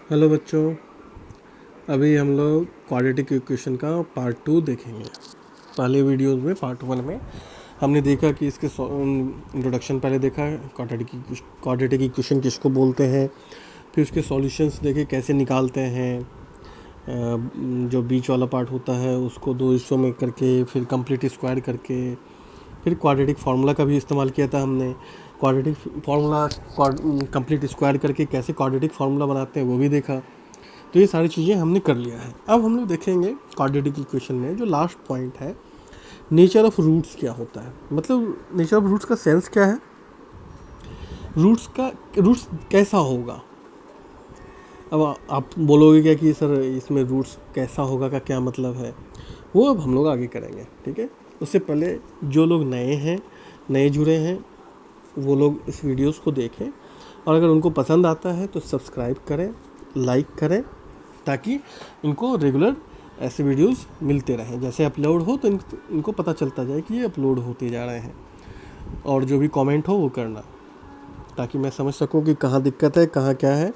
Hello बच्चों, अभी हम लोग क्वाड्रेटिक इक्वेशन का पार्ट 2 देखेंगे। पहले वीडियोस में पार्ट 1 में हमने देखा कि इसके इंट्रोडक्शन पहले देखा, क्वाड्रेटिक इक्वेशन किसको बोलते हैं, फिर उसके सॉल्यूशंस देखे कैसे निकालते हैं। जो बीच वाला पार्ट होता है उसको दो हिस्सों में करके फिर कंप्लीट स्क्वायर करके फिर क्वाड्रेटिक फार्मूला का भी इस्तेमाल किया था हमने। क्वाड्रेटिक फार्मूला कंप्लीट स्क्वायर करके कैसे क्वाड्रेटिक फार्मूला बनाते हैं वो भी देखा। तो ये सारी चीज़ें हमने कर लिया है। अब हम लोग देखेंगे क्वाड्रेटिक इक्वेशन में जो लास्ट पॉइंट है, नेचर ऑफ रूट्स क्या होता है। मतलब नेचर ऑफ रूट्स का सेंस क्या है, रूट्स कैसा होगा। अब आप बोलोगे क्या कि सर इसमें रूट्स कैसा होगा का क्या मतलब है, वो अब हम लोग आगे करेंगे, ठीक है। उससे पहले जो लोग नए जुड़े हैं वो लोग इस वीडियोस को देखें, और अगर उनको पसंद आता है तो सब्सक्राइब करें, लाइक करें, ताकि इनको रेगुलर ऐसे वीडियोस मिलते रहें। जैसे अपलोड हो तो इनको पता चलता जाए कि ये अपलोड होते जा रहे हैं। और जो भी कमेंट हो वो करना, ताकि मैं समझ सकूं कि कहाँ दिक्कत है, कहाँ क्या है।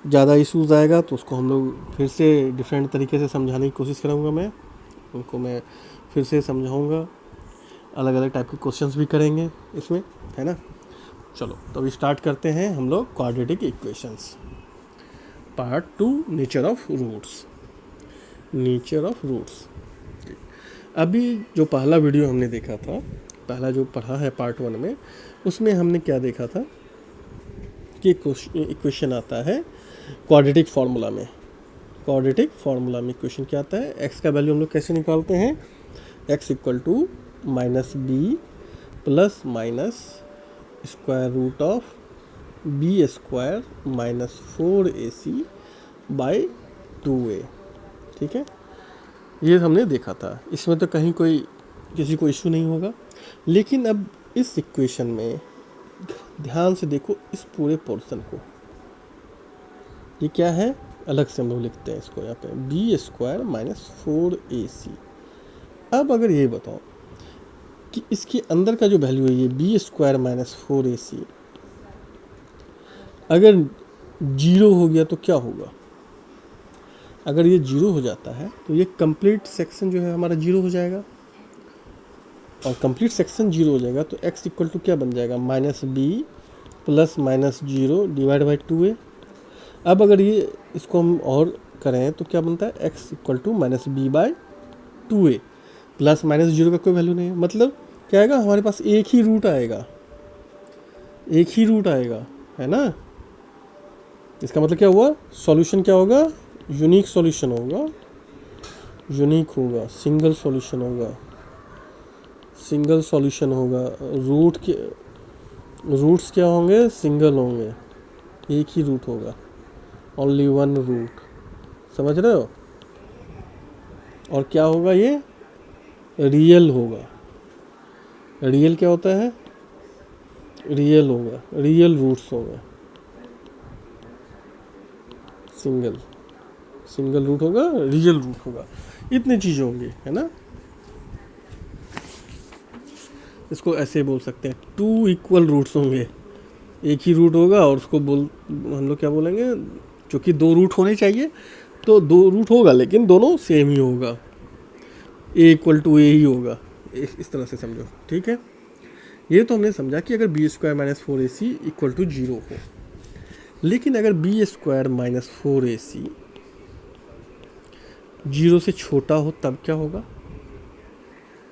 ज़्यादा इश्यूज़ आएगा तो उसको हम लोग फिर से डिफरेंट तरीके से समझाने की कोशिश करूँगा। मैं फिर से समझाऊँगा, अलग अलग टाइप के क्वेश्चंस भी करेंगे इसमें, है ना। चलो तो अभी स्टार्ट करते हैं हम लोग quadratic equations part 2, nature of roots. अभी जो पहला वीडियो हमने देखा था, पहला जो पढ़ा है पार्ट 1 में, उसमें हमने क्या देखा था कि इक्वेशन आता है क्वाड्रेटिक फार्मूला में इक्वेशन क्या आता है, एक्स का वैल्यू हम लोग कैसे निकालते हैं, X equal to minus B plus minus square root of B square minus 4ac by 2a, ठीक है। ये हमने देखा था, इसमें तो कहीं किसी को इशू नहीं होगा। लेकिन अब इस इक्वेशन में ध्यान से देखो इस पूरे पोर्शन को, ये क्या है, अलग से हम लोग लिखते हैं इसको यहाँ पे, बी स्क्वायर माइनस 4ac। अब अगर ये बताओ कि इसके अंदर का जो वैल्यू है ये बी स्क्वायर माइनस 4ac, अगर जीरो हो गया तो क्या होगा। अगर ये जीरो हो जाता है तो ये कंप्लीट सेक्शन जो है हमारा जीरो हो जाएगा, और कंप्लीट सेक्शन जीरो हो जाएगा तो x इक्वल टू क्या बन जाएगा, minus B plus minus zero divide by 2a। अब अगर ये इसको हम और करें तो क्या बनता है, x equal to minus B by 2a, plus minus zero का कोई वैल्यू नहीं है। मतलब क्या आएगा, हमारे पास एक ही रूट आएगा, है ना। इसका मतलब क्या हुआ, सॉल्यूशन क्या होगा, यूनिक होगा, सिंगल सॉल्यूशन होगा। रूट्स क्या होंगे, सिंगल होंगे, एक ही रूट होगा, ओनली वन रूट, समझ रहे हो। और क्या होगा, ये रियल होगा। रियल क्या होता है, रियल रूट्स होगा, सिंगल रूट होगा, रियल रूट होगा, इतनी चीज़ें होंगी, है ना। इसको ऐसे बोल सकते हैं, टू इक्वल रूट्स होंगे, एक ही रूट होगा, और उसको हम लोग क्या बोलेंगे, क्योंकि दो रूट होने चाहिए तो दो रूट होगा, लेकिन दोनों सेम ही होगा, ए इक्वल टू ए ही होगा, इस तरह से समझो, ठीक है। ये तो हमने समझा कि अगर B square minus 4ac equal to zero हो। लेकिन अगर B square minus 4ac zero से छोटा हो तब क्या होगा।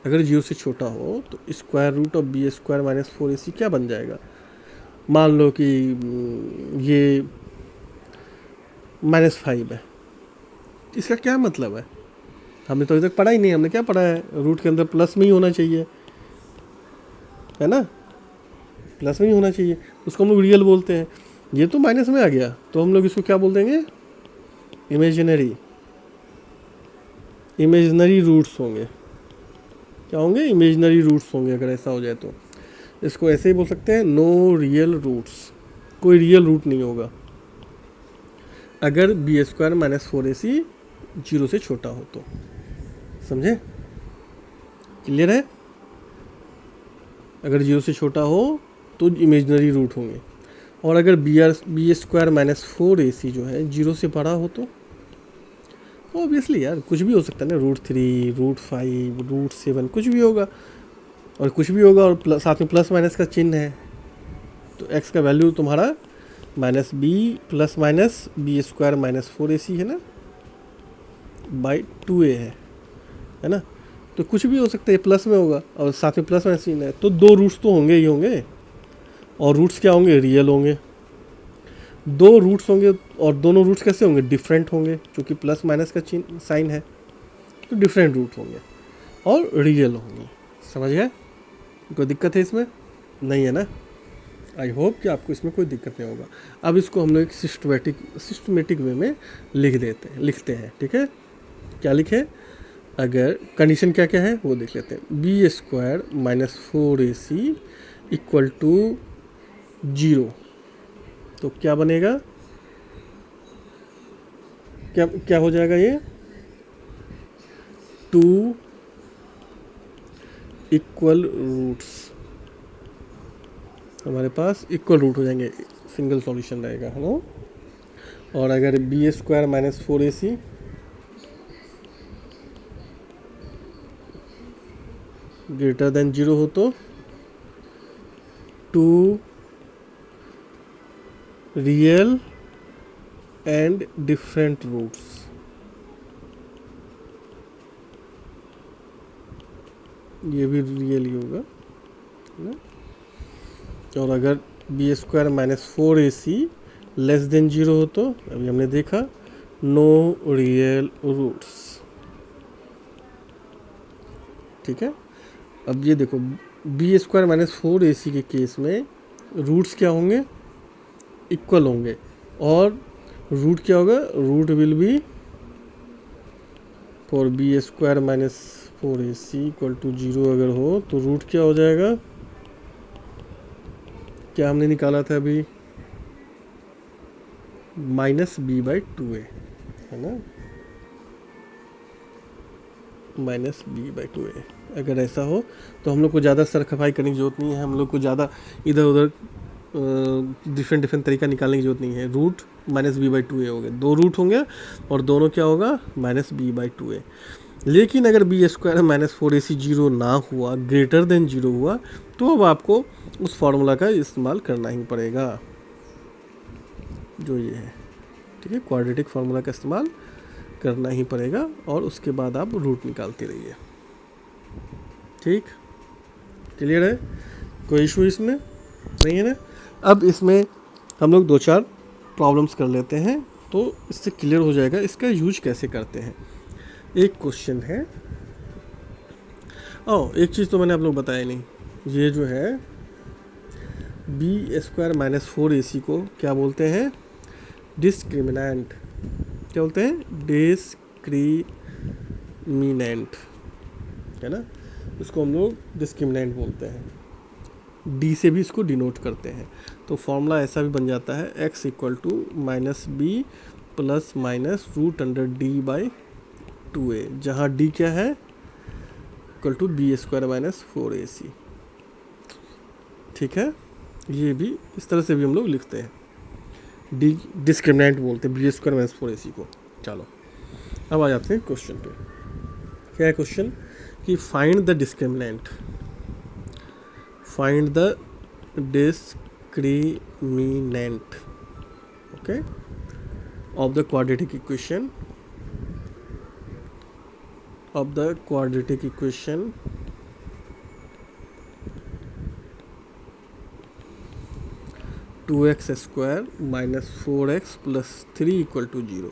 अगर जीरो से छोटा हो तो square root of B square minus 4ac क्या बन जाएगा। मान लो कि ये -5 है, इसका क्या मतलब है, हमने तो अभी तक पढ़ा ही नहीं। हमने क्या पढ़ा है, रूट के अंदर प्लस में ही होना चाहिए, है ना, प्लस में ही होना चाहिए, उसको हम लोग रियल बोलते हैं। ये तो माइनस में आ गया तो हम लोग इसको क्या बोल देंगे, इमेजिनरी रूट्स होंगे। क्या होंगे, इमेजिनरी रूट्स होंगे। अगर ऐसा हो जाए तो इसको ऐसे ही बोल सकते हैं, नो रियल रूट्स, कोई रियल रूट नहीं होगा अगर B square minus 4ac zero से छोटा हो तो। समझे, क्लियर है। अगर जीरो से छोटा हो तो इमेजिनरी रूट होंगे, और अगर बी स्क्वायर माइनस 4ac जो है 0 से बड़ा हो तो ऑब्वियसली यार कुछ भी हो सकता है ना, √3, √5, √7 कुछ भी होगा, और कुछ भी होगा और साथ में प्लस माइनस का चिन्ह है, तो x का वैल्यू तुम्हारा minus B plus minus B square minus 4ac है ना, बाई 2a है ना। तो कुछ भी हो सकता है, प्लस में होगा और साथ में प्लस माइनस चिन्ह है, तो 2 रूट्स तो होंगे ही होंगे, और रूट्स क्या होंगे, रियल होंगे। 2 रूट्स होंगे और दोनों रूट्स कैसे होंगे, डिफरेंट होंगे, क्योंकि प्लस माइनस का चिन्ह साइन है, तो डिफरेंट रूट होंगे और रियल होंगे। समझ गए? कोई दिक्कत है इसमें? नहीं है ना? आई होप कि आपको इसमें कोई दिक्कत नहीं होगा। अब इसको हम लोग एक सिस्टमेटिक वे में लिखते हैं, ठीक है? क्या लिखे, अगर कंडीशन क्या क्या है वो देख लेते हैं। B square minus 4ac equal to 0, तो क्या बनेगा, क्या हो जाएगा, ये 2 इक्वल रूट्स, हमारे पास इक्वल रूट हो जाएंगे, सिंगल सॉल्यूशन रहेगा है ना। और अगर B square minus 4ac greater than 0 हो तो 2 रियल एंड डिफरेंट रूट्स, ये भी रियल ही होगा है ना। और अगर B square minus 4ac less than 0 हो तो अभी हमने देखा नो रियल रूट्स, ठीक है। अब ये देखो बी स्क्वायर माइनस 4ac के केस में रूट्स क्या होंगे, इक्वल होंगे, और रूट क्या होगा, root will be for b square minus 4ac equal to 0 अगर हो तो रूट क्या हो जाएगा, क्या हमने निकाला था अभी, माइनस बी बाई 2a है ना, माइनस बी बाई 2a। अगर ऐसा हो तो हम लोग को ज़्यादा सर खपाई करने की जरूरत नहीं है, हम लोग को ज़्यादा इधर उधर डिफरेंट तरीका निकालने की जरूरत नहीं है। Root minus B by 2a हो गए, 2 रूट होंगे और दोनों क्या होगा, माइनस बी बाई 2a। लेकिन अगर बी स्क्वायर माइनस 4ac 0 ना हुआ, ग्रेटर देन 0 हुआ, तो अब आपको उस फार्मूला का इस्तेमाल करना ही पड़ेगा, जो ये है, ठीक है। क्वाड्रेटिक फार्मूला का इस्तेमाल करना ही पड़ेगा और उसके बाद आप रूट निकालते रहिए, ठीक। क्लियर है? कोई इशू इसमें नहीं है ना? अब इसमें हम लोग 2-4 प्रॉब्लम्स कर लेते हैं तो इससे क्लियर हो जाएगा इसका यूज कैसे करते हैं। एक क्वेश्चन है, एक चीज़ तो मैंने आप लोग बताया नहीं, ये जो है बी स्क्वायर माइनस 4ac को क्या बोलते हैं, डिस्क्रिमिनेंट। क्या बोलते हैं, डिस्क्रिमिनेंट है ना, इसको हम लोग डिस्क्रिमिनेंट बोलते हैं, डी से भी इसको डिनोट करते हैं। तो फॉर्मूला ऐसा भी बन जाता है, x equal to minus B plus minus root under d by 2a, जहाँ d क्या है, equal to b square minus 4ac, ठीक है। ये भी इस तरह से भी हम लोग लिखते हैं, डी डिस्क्रिमिनेंट बोलते हैं बी स्क्वायर माइनस 4ac को। चलो अब आ जाते हैं क्वेश्चन पे। क्या है क्वेश्चन, कि find the discriminant, find the discriminant, okay, of the quadratic equation, of the quadratic equation two x square minus 4x plus 3 equal to 0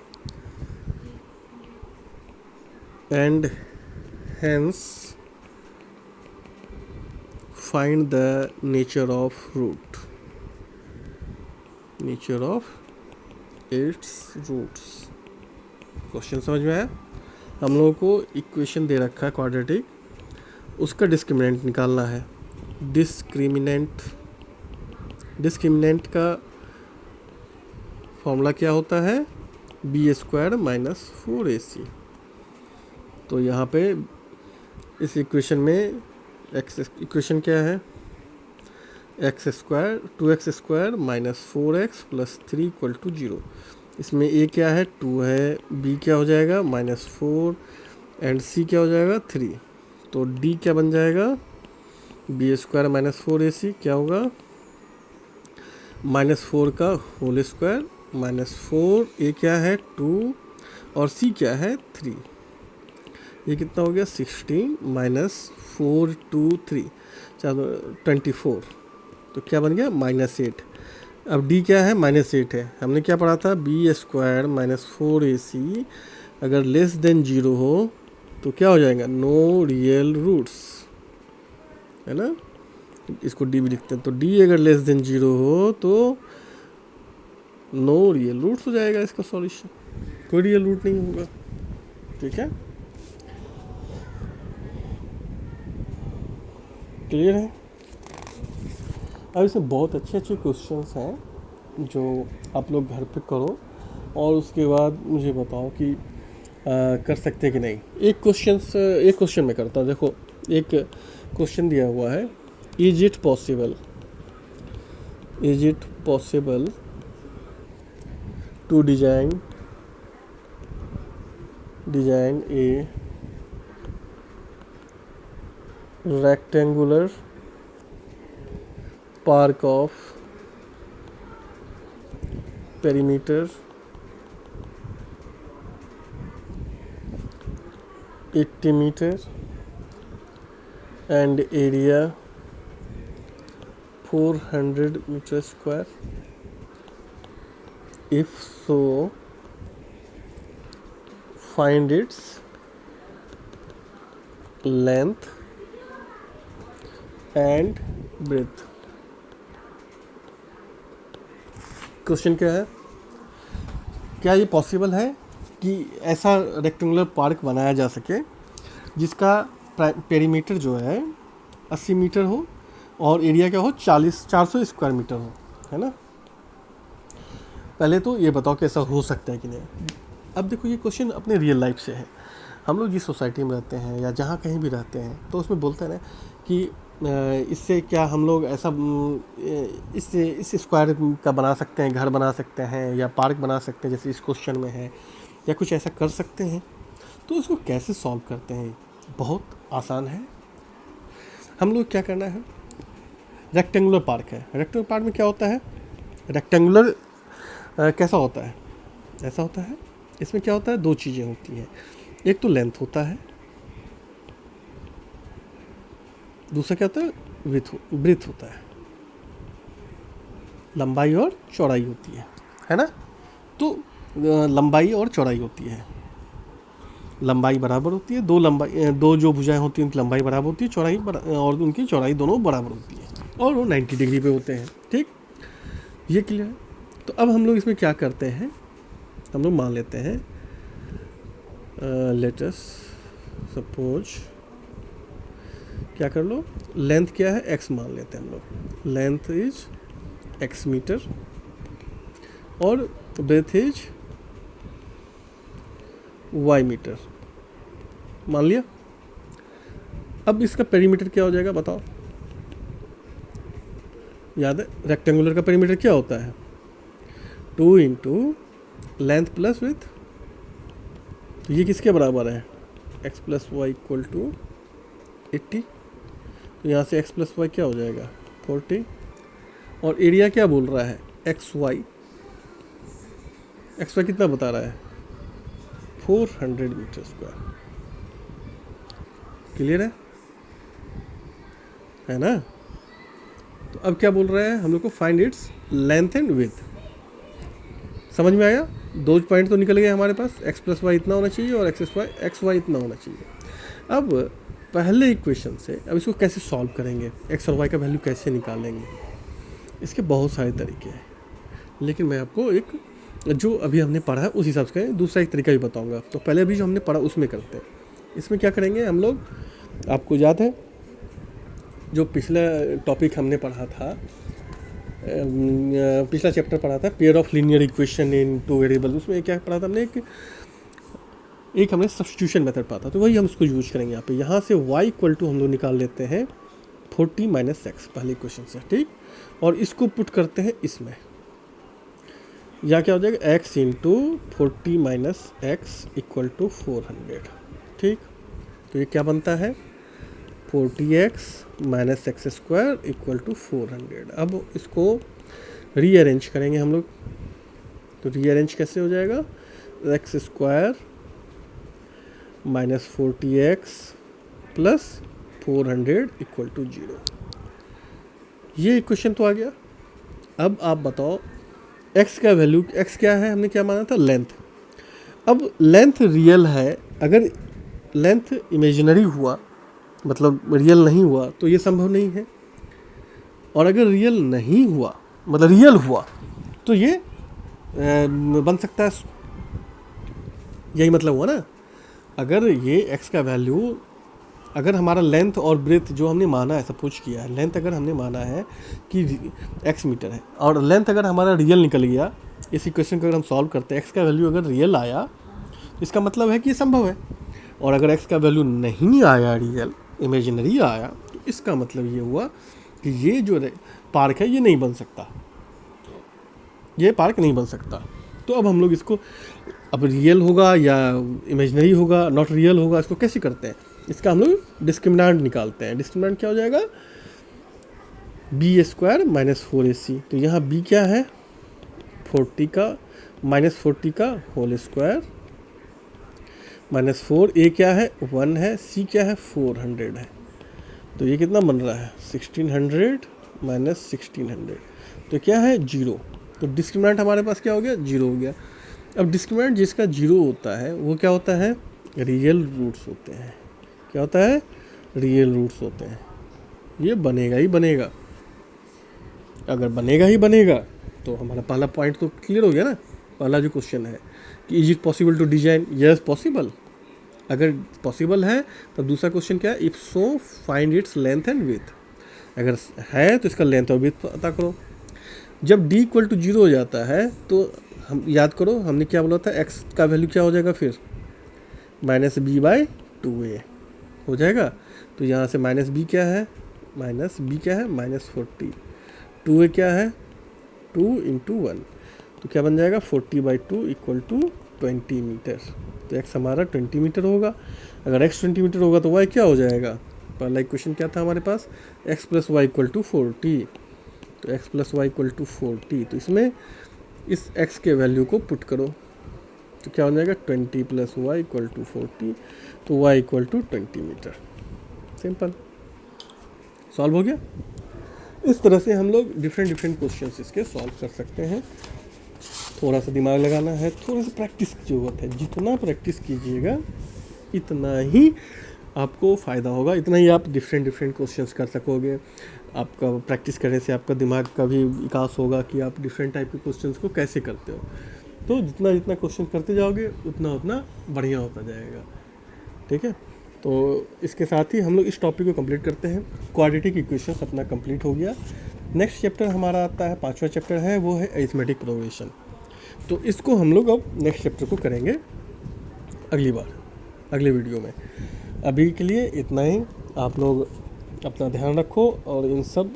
and hence find the nature of root, nature of its roots। Question समझ में आया? हम लोगों को equation दे रखा है quadratic, उसका discriminant निकालना है। डिस्क्रिमिनेंट का फॉर्मूला क्या होता है, बी स्क्वायर माइनस 4ac। तो यहाँ पे इस इक्वेशन में एक्स इक्वेशन क्या है, x square 2x² minus 4x plus 3 equal to 0। इसमें ए क्या है 2 है, बी क्या हो जाएगा -4 एंड सी क्या हो जाएगा 3। तो डी क्या बन जाएगा b² माइनस 4ac क्या होगा -4 का होल स्क्वायर -4 ए क्या है 2 और सी क्या है 3। ये कितना हो गया 16 -4 2 3 चलो 24। तो क्या बन गया -8। अब डी क्या है -8 है। हमने क्या पढ़ा था b² माइनस 4ac अगर लेस देन 0 हो तो क्या हो जाएगा नो रियल रूट्स, है ना। इसको डी भी लिखते हैं। तो डी अगर लेस देन 0 हो तो नो रियल रूट्स हो जाएगा इसका सॉल्यूशन, कोई रियल रूट नहीं होगा। ठीक है, क्लियर है। अब इसमें बहुत अच्छे अच्छे क्वेश्चंस हैं जो आप लोग घर पे करो और उसके बाद मुझे बताओ कि कर सकते हैं कि नहीं। एक क्वेश्चन मैं करता हूँ। देखो एक क्वेश्चन दिया हुआ है, is it possible to design a rectangular park of perimeter 80 meter and area 400 meter square? If so, find its length and breadth. Question क्या है, क्या ये पॉसिबल है कि ऐसा रेक्टेंगुलर पार्क बनाया जा सके जिसका पेरीमीटर जो है 80 मीटर हो और एरिया क्या हो 400 स्क्वायर मीटर हो, है ना। पहले तो ये बताओ कि ऐसा हो सकता है कि नहीं। अब देखो ये क्वेश्चन अपने रियल लाइफ से है। हम लोग जिस सोसाइटी में रहते हैं या जहाँ कहीं भी रहते हैं तो उसमें बोलते हैं ना कि इससे क्या हम लोग ऐसा इससे इस स्क्वायर का बना सकते हैं, घर बना सकते हैं या पार्क बना सकते हैं जैसे इस क्वेश्चन में है, या कुछ ऐसा कर सकते हैं। तो उसको कैसे सॉल्व करते हैं, बहुत आसान है। हम लोग क्या करना है, रेक्टेंगुलर पार्क है। रेक्टेंगुलर पार्क में क्या होता है, रेक्टेंगुलर कैसा होता है, ऐसा होता है। इसमें क्या होता है, दो चीज़ें होती हैं, एक तो लेंथ होता है, दूसरा क्या होता है ब्रीथ होता है, लंबाई और चौड़ाई होती है ना। तो लंबाई और चौड़ाई होती है, लंबाई बराबर होती है, दो जो भुजाएं होती हैं उनकी लंबाई बराबर होती है, चौड़ाई और उनकी चौड़ाई दोनों बराबर होती है और वो 90 डिग्री पे होते हैं। ठीक, ये क्लियर है। तो अब हम लोग इसमें क्या करते हैं, हम लोग मान लेते हैं लेट अस सपोज क्या कर लो, लेंथ क्या है x मान लेते हैं हम लोग, लेंथ इज x मीटर और ब्रेथ इज y मीटर मान लिया। अब इसका पेरीमीटर क्या हो जाएगा बताओ, याद है रेक्टेंगुलर का पेरीमीटर क्या होता है 2 इंटू लेंथ प्लस विथ। तो ये किसके बराबर है, x plus y equal to 80। तो यहाँ से x प्लस वाई क्या हो जाएगा 40 और एरिया क्या बोल रहा है एक्स वाई कितना बता रहा है 400 मीटर स्क्वायर। क्लियर है ना। तो अब क्या बोल रहा है हम लोग को, find its length and width. समझ में आया, दो पॉइंट तो निकल गए हमारे पास, x प्लस वाई इतना होना चाहिए और एक्स वाई इतना होना चाहिए। अब पहले इक्वेशन से अब इसको कैसे सॉल्व करेंगे, x और y का वैल्यू कैसे निकालेंगे, इसके बहुत सारे तरीके हैं, लेकिन मैं आपको एक जो अभी हमने पढ़ा है उस हिसाब से दूसरा एक तरीका भी बताऊंगा। तो पहले अभी जो हमने पढ़ा उसमें करते हैं। इसमें क्या करेंगे हम लोग, आपको याद है जो पिछला टॉपिक हमने पढ़ा था, पिछला चैप्टर पढ़ा था pair of linear equation in two variable, उसमें क्या पढ़ा था हमने, एक हमने सब्स्टिट्यूशन मेथड पढ़ा था। तो वही हम इसको यूज करेंगे यहाँ पे। यहाँ से y इक्वल टू हम लोग निकाल लेते हैं 40 माइनस एक्स पहले इक्वेशन से। ठीक, और इसको पुट करते हैं इसमें, या क्या हो जाएगा x into 40 minus x equal to 400। ठीक, तो ये क्या बनता है 40x minus x square equal to 400। अब इसको रीअरेंज करेंगे हम लोग, तो रीअरेंज कैसे हो जाएगा x square minus 40x plus 400 equal to 0। ये इक्वेशन तो आ गया। अब आप बताओ x का वैल्यू, x क्या है, हमने क्या माना था लेंथ। अब लेंथ रियल है, अगर लेंथ इमेजिनरी हुआ मतलब रियल नहीं हुआ तो ये संभव नहीं है, और अगर रियल नहीं हुआ मतलब रियल हुआ तो ये बन सकता है। यही मतलब हुआ ना, अगर ये x का वैल्यू, अगर हमारा लेंथ और ब्रेथ जो हमने माना है, सपोज किया है लेंथ अगर हमने माना है कि x मीटर है और लेंथ अगर हमारा रियल निकल गया, इस इक्वेशन को अगर हम सॉल्व करते हैं x का वैल्यू अगर रियल आया तो इसका मतलब है कि ये संभव है, और अगर x का वैल्यू नहीं आया रियल इमेजिनरी आया तो इसका मतलब ये हुआ कि ये जो पार्क है ये नहीं बन सकता, ये पार्क नहीं बन सकता। तो अब हम लोग इसको, अब रियल होगा या इमेजिनरी होगा, नॉट रियल होगा, इसको कैसे करते हैं, इसका हम लोग डिस्क्रिमिनेंट निकालते हैं। डिस्क्रिमिनेंट क्या हो जाएगा बी स्क्वायर माइनस 4ac। तो यहाँ b क्या है 40 का माइनस 40 का होल स्क्वायर माइनस 4, a क्या है 1 है, c क्या है 400 है। तो ये कितना बन रहा है 1600 माइनस 1600, तो क्या है 0। तो डिस्क्रिमिनेंट हमारे पास क्या हो गया 0 हो गया। अब डिस्क्रिमिनेंट जिसका 0 होता है वो क्या होता है रियल रूट्स होते हैं। क्या होता है रियल रूट्स होते हैं। ये बनेगा ही बनेगा, अगर बनेगा ही बनेगा तो हमारा पहला पॉइंट तो क्लियर हो गया ना। पहला जो क्वेश्चन है कि is it possible to design, yes possible. अगर पॉसिबल है तो दूसरा क्वेश्चन क्या है if so find its length and width. अगर है तो इसका लेंथ और विड्थ पता करो। जब d इक्वल टू 0 हो जाता है तो हम याद करो हमने क्या बोला था x का वैल्यू क्या हो जाएगा फिर माइनस बी बाई 2a हो जाएगा। तो यहाँ से माइनस बी क्या है माइनस 40, 2a क्या है 2 इंटू 1, तो क्या बन जाएगा 40/2 इक्वल टू 20 मीटर। तो x हमारा 20 मीटर होगा। अगर x 20 मीटर होगा तो y क्या हो जाएगा, पहला इक्वेशन क्या था हमारे पास x plus y equal to 40। तो x plus y equal to 40, तो इसमें इस x के वैल्यू को पुट करो तो क्या हो जाएगा 20 प्लस वाई इक्वल टू 40, तो y equal to 20 metre. Simple, solve हो गया। इस तरह से हम लोग डिफरेंट क्वेश्चंस इसके सॉल्व कर सकते हैं। थोड़ा सा दिमाग लगाना है, थोड़ा सा प्रैक्टिस की ज़रूरत है। जितना प्रैक्टिस कीजिएगा इतना ही आपको फ़ायदा होगा, इतना ही आप डिफरेंट क्वेश्चंस कर सकोगे। आपका प्रैक्टिस करने से आपका दिमाग का भी विकास होगा कि आप डिफरेंट टाइप के क्वेश्चंस को कैसे करते हो। तो जितना क्वेश्चन करते जाओगे उतना बढ़िया होता जाएगा। ठीक है, तो इसके साथ ही हम लोग इस टॉपिक को कंप्लीट करते हैं। क्वाड्रेटिक इक्वेशंस अपना कंप्लीट हो गया। नेक्स्ट चैप्टर हमारा आता है, 5वां चैप्टर है, वो है अरिथमेटिक प्रोग्रेशन। तो इसको हम लोग अब नेक्स्ट चैप्टर को करेंगे अगली बार, अगले वीडियो में। अभी के लिए इतना ही। आप लोग अपना ध्यान रखो और इन सब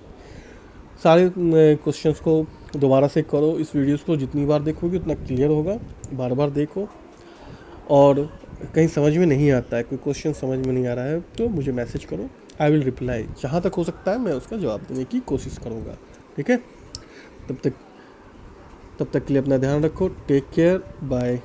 सारे क्वेश्चंस को दोबारा से करो। इस वीडियोस को जितनी बार देखोगे उतना क्लियर होगा। बार बार देखो, और कहीं समझ में नहीं आता है, कोई क्वेश्चन समझ में नहीं आ रहा है तो मुझे मैसेज करो, आई विल रिप्लाई। जहाँ तक हो सकता है मैं उसका जवाब देने की कोशिश करूँगा। ठीक है, तब तक के लिए अपना ध्यान रखो। Take care, bye.